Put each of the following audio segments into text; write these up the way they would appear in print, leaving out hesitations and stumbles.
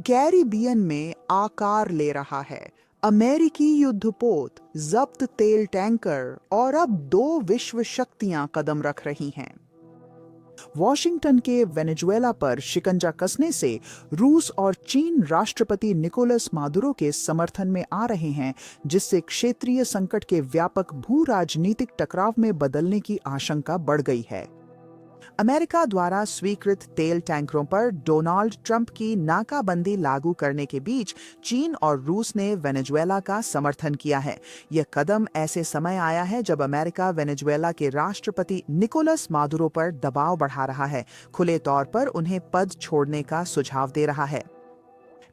Caribbean में आकार ले रहा है। अमेरिकी युद्धपोत, जब्त तेल टैंकर और अब 2 विश्व शक्तियां कदम रख रही हैं। वॉशिंगटन के वेनेजुएला पर शिकंजा कसने से रूस और चीन राष्ट्रपति निकोलस मादुरो के समर्थन में आ रहे हैं, जिससे क्षेत्रीय संकट के व्यापक भू राजनीतिक टकराव में बदलने की आशंका बढ़ गई है। अमेरिका द्वारा स्वीकृत तेल टैंकरों पर डोनाल्ड ट्रंप की नाकाबंदी लागू करने के बीच चीन और रूस ने वेनेजुएला का समर्थन किया है। यह कदम ऐसे समय आया है जब अमेरिका वेनेजुएला के राष्ट्रपति निकोलस मादुरो पर दबाव बढ़ा रहा है, खुले तौर पर उन्हें पद छोड़ने का सुझाव दे रहा है।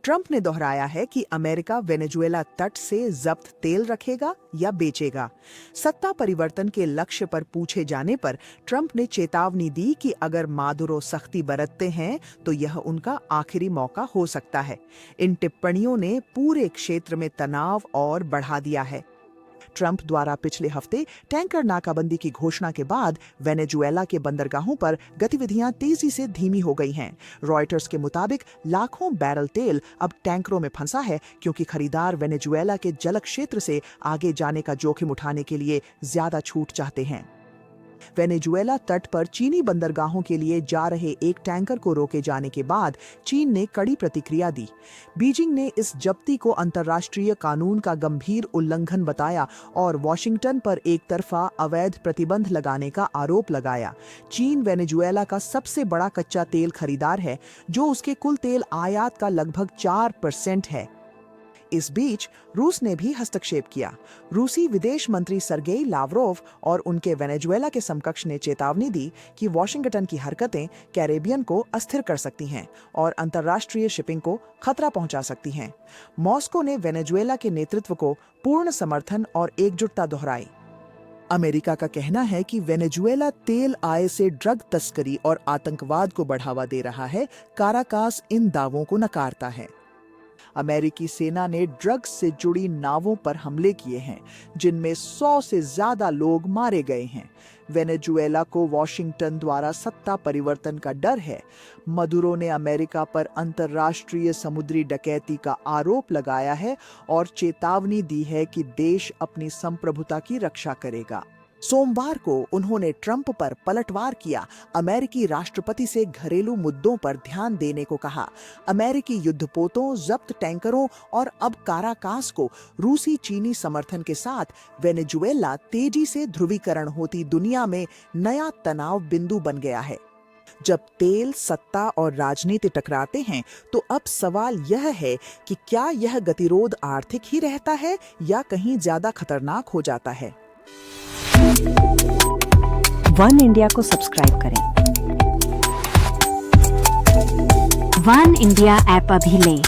ट्रंप ने दोहराया है कि अमेरिका वेनेजुएला तट से जब्त तेल रखेगा या बेचेगा। सत्ता परिवर्तन के लक्ष्य पर पूछे जाने पर ट्रंप ने चेतावनी दी कि अगर मादुरो सख्ती बरतते हैं तो यह उनका आखिरी मौका हो सकता है। इन टिप्पणियों ने पूरे क्षेत्र में तनाव और बढ़ा दिया है। ट्रंप द्वारा पिछले हफ्ते टैंकर नाकाबंदी की घोषणा के बाद वेनेजुएला के बंदरगाहों पर गतिविधियां तेजी से धीमी हो गई हैं। रॉयटर्स के मुताबिक लाखों बैरल तेल अब टैंकरों में फंसा है, क्योंकि खरीदार वेनेजुएला के जल क्षेत्र से आगे जाने का जोखिम उठाने के लिए ज्यादा छूट चाहते हैं। वेनेजुएला तट पर चीनी बंदरगाहों के लिए जा रहे एक टैंकर को रोके जाने के बाद चीन ने कड़ी प्रतिक्रिया दी। बीजिंग ने इस जब्ती को अंतर्राष्ट्रीय कानून का गंभीर उल्लंघन बताया और वॉशिंगटन पर एक तरफा अवैध प्रतिबंध लगाने का आरोप लगाया। चीन वेनेजुएला का सबसे बड़ा कच्चा तेल खरीदार है, जो उसके कुल तेल आयात का लगभग 4% है। इस बीच रूस ने भी हस्तक्षेप किया। रूसी विदेश मंत्री सर्गेई लावरोव और उनके वेनेजुएला के समकक्ष ने चेतावनी दी कि वॉशिंगटन की हरकतें कैरेबियन को अस्थिर कर सकती हैं और अंतर्राष्ट्रीय शिपिंग को खतरा पहुंचा सकती हैं। मॉस्को ने वेनेजुएला के नेतृत्व को पूर्ण समर्थन और एकजुटता दोहराई। अमेरिका का कहना है कि वेनेजुएला तेल आय से ड्रग तस्करी और आतंकवाद को बढ़ावा दे रहा है। काराकास इन दावों को नकारता है। अमेरिकी सेना ने ड्रग्स से जुड़ी नावों पर हमले किए हैं, जिनमें 100 से ज्यादा लोग मारे गए हैं। वेनेजुएला को वॉशिंगटन द्वारा सत्ता परिवर्तन का डर है। मदुरो ने अमेरिका पर अंतर्राष्ट्रीय समुद्री डकैती का आरोप लगाया है और चेतावनी दी है कि देश अपनी संप्रभुता की रक्षा करेगा। सोमवार को उन्होंने ट्रंप पर पलटवार किया। अमेरिकी राष्ट्रपति से घरेलू मुद्दों पर ध्यान देने को कहा। अमेरिकी युद्धपोतों, जब्त टैंकरों और अब काराकास को रूसी चीनी समर्थन के साथ वेनेजुएला तेजी से ध्रुवीकरण होती दुनिया में नया तनाव बिंदु बन गया है। जब तेल, सत्ता और राजनीति टकराते हैं तो अब सवाल यह है कि क्या यह गतिरोध आर्थिक ही रहता है या कहीं ज्यादा खतरनाक हो जाता है। वन इंडिया को सब्सक्राइब करें। वन इंडिया ऐप अभी लें।